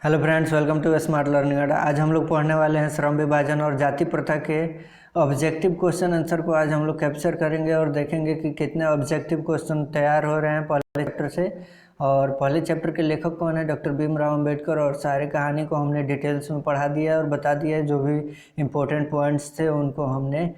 Hello friends, welcome to smart learning Adda. आज हम लोग पढ़ने वाले हैं श्रम विभाजन और जाति प्रथा के ऑब्जेक्टिव क्वेश्चन आंसर को आज हम लोग कैप्चर करेंगे और देखेंगे कि कितने ऑब्जेक्टिव क्वेश्चन तैयार हो रहे हैं पहले चैप्टर से। और पहले चैप्टर के लेखक कौन है? डॉक्टर भीमराव अंबेडकर। और सारी कहानी को हमने डिटेल्स में पढ़ा दिया और बता दिया है। जो भी इम्पोर्टेंट पॉइंट्स थे उनको हमने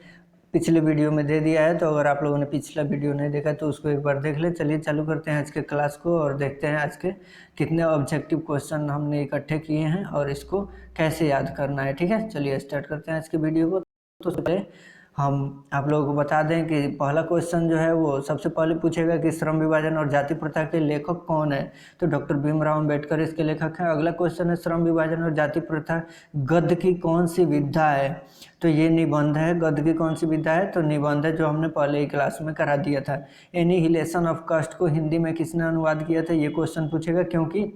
पिछले वीडियो में दे दिया है। तो अगर आप लोगों ने पिछला वीडियो नहीं देखा तो उसको एक बार देख लें। चलिए चालू करते हैं आज के क्लास को और देखते हैं आज के कितने ऑब्जेक्टिव क्वेश्चन हमने इकट्ठे किए हैं और इसको कैसे याद करना है। ठीक है, चलिए स्टार्ट करते हैं आज के वीडियो को। तो पहले हम आप लोगों को बता दें कि पहला क्वेश्चन जो है वो सबसे पहले पूछेगा कि श्रम विभाजन और जाति प्रथा के लेखक कौन है। तो डॉक्टर भीमराव अंबेडकर इसके लेखक हैं। अगला क्वेश्चन है श्रम विभाजन और जाति प्रथा गद्य की कौन सी विधा है। तो ये निबंध है। गद्य की कौन सी विधा है? तो निबंध है, जो हमने पहले ही क्लास में करा दिया था। एनिहिलेशन ऑफ कास्ट को हिंदी में किसने अनुवाद किया था, ये क्वेश्चन पूछेगा, क्योंकि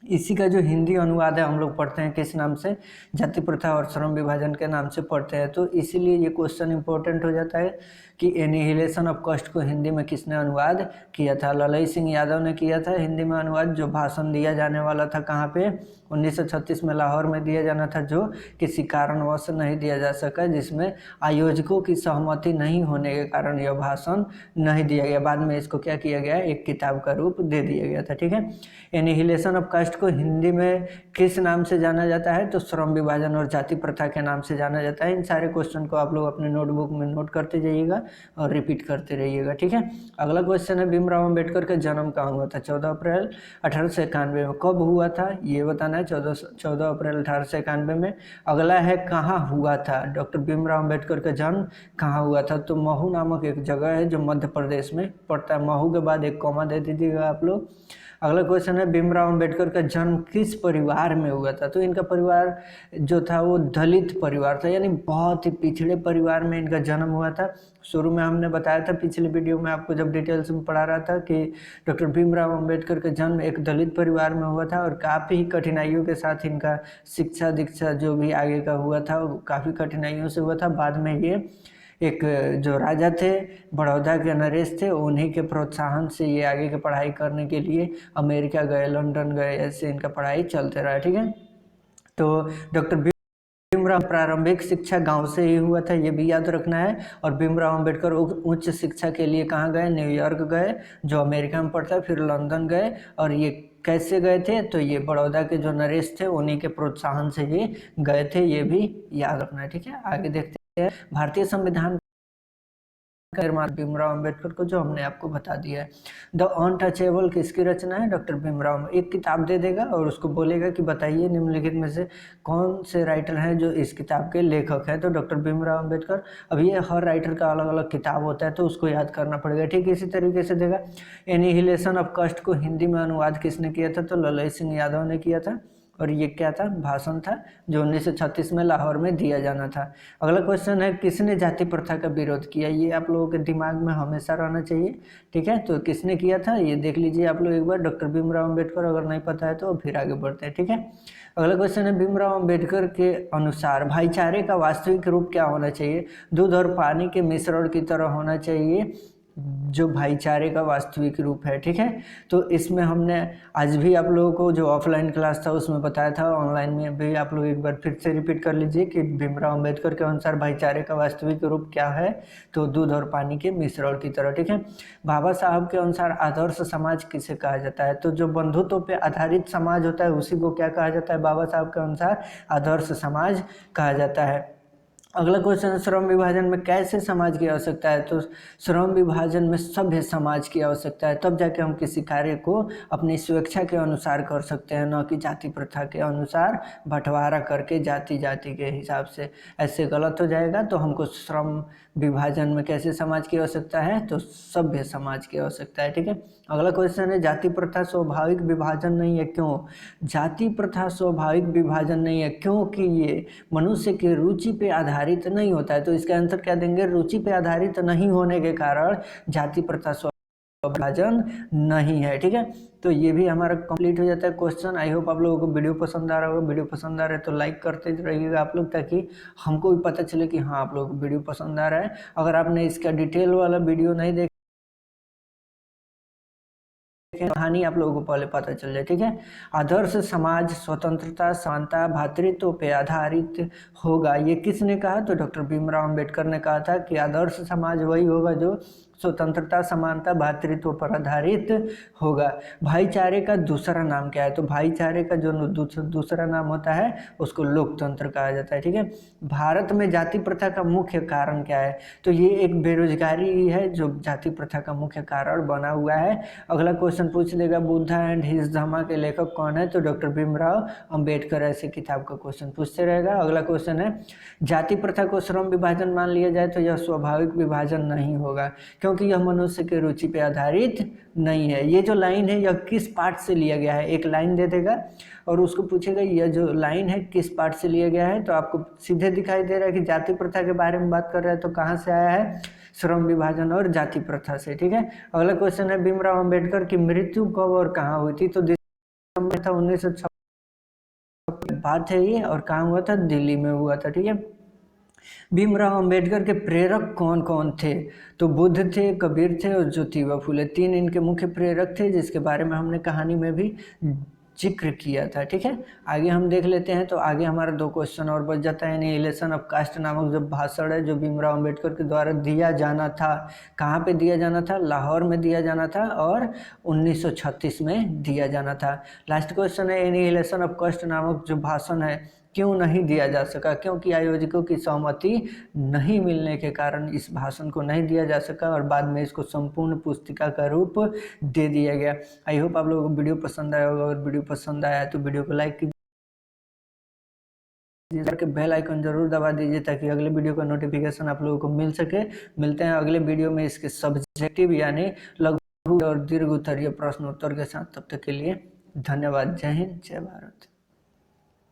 इसी का जो हिंदी अनुवाद है हम लोग पढ़ते हैं किस नाम से? जाति प्रथा और श्रम विभाजन के नाम से पढ़ते हैं। तो इसीलिए ये क्वेश्चन इंपॉर्टेंट हो जाता है कि एनिहिलेशन ऑफ कास्ट को हिंदी में किसने अनुवाद किया था। ललई सिंह यादव ने किया था हिंदी में अनुवाद, जो भाषण दिया जाने वाला था कहाँ पे? 1936 में लाहौर में दिया जाना था, जो किसी कारणवश नहीं दिया जा सका, जिसमें आयोजकों की सहमति नहीं होने के कारण यह भाषण नहीं दिया गया। बाद में इसको क्या किया गया? एक किताब का रूप दे दिया गया था। ठीक है, एनिहिलेशन ऑफ कास्ट को हिंदी में किस नाम से जाना जाता है? तो श्रम विभाजन और जाति प्रथा के नाम से जाना जाता है। इन सारे क्वेश्चन को आप लोग अपने नोटबुक में नोट करते जाइएगा और रिपीट करते रहिएगा। ठीक है, अगला क्वेश्चन है भीमराव अंबेडकर का जन्म कहाँ हुआ था? 14 अप्रैल 1891 में। कब हुआ था ये बताना है, 14 अप्रैल 1891 में। अगला है कहाँ हुआ था? डॉक्टर भीमराव अंबेडकर का जन्म कहाँ हुआ था? तो महू नामक एक जगह है जो मध्य प्रदेश में पड़ता है। महू के बाद एक कॉमा दे दीजिएगा आप लोग। अगला क्वेश्चन है भीमराव अंबेडकर का जन्म किस परिवार में हुआ था? तो इनका परिवार जो था वो दलित परिवार था, यानी बहुत ही पिछड़े परिवार में इनका जन्म हुआ था। शुरू में हमने बताया था पिछले वीडियो में आपको, जब डिटेल्स में पढ़ा रहा था, कि डॉक्टर भीमराव अंबेडकर का जन्म एक दलित परिवार में हुआ था और काफ़ी कठिनाइयों के साथ इनका शिक्षा दीक्षा जो भी आगे का हुआ था वो काफ़ी कठिनाइयों से हुआ था। बाद में ये एक जो राजा थे बड़ौदा के नरेश थे, उन्हीं के प्रोत्साहन से ये आगे की पढ़ाई करने के लिए अमेरिका गए, लंदन गए, ऐसे इनका पढ़ाई चलते रहा। ठीक है, तो डॉक्टर भीमराव प्रारंभिक शिक्षा गांव से ही हुआ था, ये भी याद रखना है। और भीमराव अंबेडकर उच्च शिक्षा के लिए कहाँ गए? न्यूयॉर्क गए, जो अमेरिका में पड़ता है, फिर लंदन गए। और ये कैसे गए थे? तो ये बड़ौदा के जो नरेश थे उन्हीं के प्रोत्साहन से ये गए थे, ये भी याद रखना है। ठीक है, आगे देखते हैं। भारतीय संविधान निर्माता भीमराव अंबेडकर को, जो हमने आपको बता दिया है। द अनटचेबल किसकी रचना है? डॉक्टर भीमराव। एक किताब दे देगा और उसको बोलेगा कि बताइए निम्नलिखित में से कौन से राइटर हैं जो इस किताब के लेखक हैं। तो डॉक्टर भीमराव अंबेडकर। अब ये हर राइटर का अलग अलग किताब होता है तो उसको याद करना पड़ेगा। ठीक इसी तरीके से देगा। एनिहिलेशन ऑफ कास्ट को हिंदी में अनुवाद किसने किया था? तो ललई सिंह यादव ने किया था। और ये क्या था? भाषण था जो 1936 में लाहौर में दिया जाना था। अगला क्वेश्चन है किसने जाति प्रथा का विरोध किया? ये आप लोगों के दिमाग में हमेशा रहना चाहिए। ठीक है, तो किसने किया था ये देख लीजिए आप लोग एक बार। डॉक्टर भीमराव अंबेडकर। अगर नहीं पता है तो फिर आगे बढ़ते हैं। ठीक है, अगला क्वेश्चन है भीमराव अंबेडकर के अनुसार भाईचारे का वास्तविक रूप क्या होना चाहिए? दूध और पानी के मिश्रण की तरह होना चाहिए जो भाईचारे का वास्तविक रूप है। ठीक है, तो इसमें हमने आज भी आप लोगों को जो ऑफलाइन क्लास था उसमें बताया था, ऑनलाइन में भी आप लोग एक बार फिर से रिपीट कर लीजिए कि भीमराव अंबेडकर के अनुसार भाईचारे का वास्तविक रूप क्या है? तो दूध और पानी के मिश्रण की तरह। ठीक है, बाबा साहब के अनुसार आदर्श समाज किसे कहा जाता है? तो जो बंधुत्व पे आधारित समाज होता है उसी को क्या कहा जाता है? बाबा साहब के अनुसार आदर्श समाज कहा जाता है। अगला क्वेश्चन, श्रम विभाजन में कैसे समाज की आवश्यकता है? तो श्रम विभाजन में सभ्य समाज की आवश्यकता है, तब जाके हम किसी कार्य को अपनी स्वेच्छा के अनुसार कर सकते हैं, न कि जाति प्रथा के अनुसार बंटवारा करके जाति जाति के हिसाब से। ऐसे गलत हो जाएगा। तो हमको श्रम विभाजन में कैसे समाज की आवश्यकता है? तो सभ्य समाज की आवश्यकता है। ठीक है, अगला क्वेश्चन है जाति प्रथा स्वाभाविक विभाजन नहीं है, क्यों? जाति प्रथा स्वाभाविक विभाजन नहीं है क्योंकि ये मनुष्य की रुचि पे आधारित नहीं होता है। तो इसका आंसर क्या देंगे? रुचि पे आधारित नहीं होने के कारण जाति प्रथा विभाजन नहीं है। ठीक है, तो ये भी हमारा कंप्लीट हो जाता है क्वेश्चन। आई होप आप लोगों को वीडियो पसंद आ रहा होगा। वीडियो पसंद आ रहा है तो लाइक करते रहिएगा आप लोग, ताकि हमको भी पता चले कि हाँ आप लोगों को वीडियो पसंद आ रहा है। अगर आपने इसका डिटेल वाला वीडियो नहीं देखा कहानी आप लोगों को पहले पता चल जाए, ठीक है। आदर्श समाज स्वतंत्रता, समानता, भ्रातृत्व पे आधारित होगा, ये किसने कहा? तो डॉक्टर भीमराव अंबेडकर ने कहा था कि आदर्श समाज वही होगा जो स्वतंत्रता, समानता, भ्रातृत्व पर आधारित होगा। भाईचारे का दूसरा नाम क्या है? तो भाईचारे का जो दूसरा नाम होता है उसको लोकतंत्र कहा जाता है, ठीक है। भारत में जाति प्रथा का मुख्य कारण क्या है? तो ये एक बेरोजगारी ही है जो जाति प्रथा का मुख्य कारण बना हुआ है। अगला क्वेश्चन पूछ लेगा, बुद्धा एंड हिज धम्मा के लेखक कौन है? तो डॉक्टर भीमराव अंबेडकर। ऐसे किताब का क्वेश्चन पूछते रहेगा। अगला क्वेश्चन है, जाति प्रथा को श्रम विभाजन मान लिया जाए तो यह स्वाभाविक विभाजन नहीं होगा क्योंकि यह मनुष्य के रुचि पे आधारित नहीं है। ये जो लाइन है यह किस पार्ट से लिया गया है? एक लाइन दे देगा और उसको पूछेगा यह जो लाइन है किस पार्ट से लिया गया है, तो आपको सीधे दिखाई दे रहा है कि जाति प्रथा के बारे में बात कर रहा है, तो कहाँ से आया है? श्रम विभाजन और जाति प्रथा से, ठीक है। अगला क्वेश्चन है, भीमराव अंबेडकर की मृत्यु कब और कहाँ हुई थी? तो दिसंबर था 1956 बात है ये, और कहाँ हुआ था? दिल्ली में हुआ था, ठीक है। भीमराव अंबेडकर के प्रेरक कौन कौन थे? तो बुद्ध थे, कबीर थे और ज्योतिबा फुले, तीन इनके मुख्य प्रेरक थे जिसके बारे में हमने कहानी में भी जिक्र किया था, ठीक है। आगे हम देख लेते हैं। तो आगे हमारा 2 क्वेश्चन और बच जाता है। एनिहिलेशन ऑफ कास्ट नामक जो भाषण है जो भीमराव अंबेडकर के द्वारा दिया जाना था, कहाँ पे दिया जाना था? लाहौर में दिया जाना था और 1936 में दिया जाना था। लास्ट क्वेश्चन है, एनिहिलेशन ऑफ कास्ट नामक जो भाषण है क्यों नहीं दिया जा सका? क्योंकि आयोजकों की सहमति नहीं मिलने के कारण इस भाषण को नहीं दिया जा सका और बाद में इसको संपूर्ण पुस्तिका का रूप दे दिया गया। आई होप आप लोगों को वीडियो पसंद आया होगा, और वीडियो पसंद आया तो वीडियो को लाइक कीजिए, बेल आइकन जरूर दबा दीजिए ताकि अगले वीडियो का नोटिफिकेशन आप लोगों को मिल सके। मिलते हैं अगले वीडियो में इसके सब्जेक्टिव यानी लघु और दीर्घ उत्तरीय प्रश्न उत्तर के साथ। तब तक के लिए धन्यवाद। जय हिंद, जय भारत।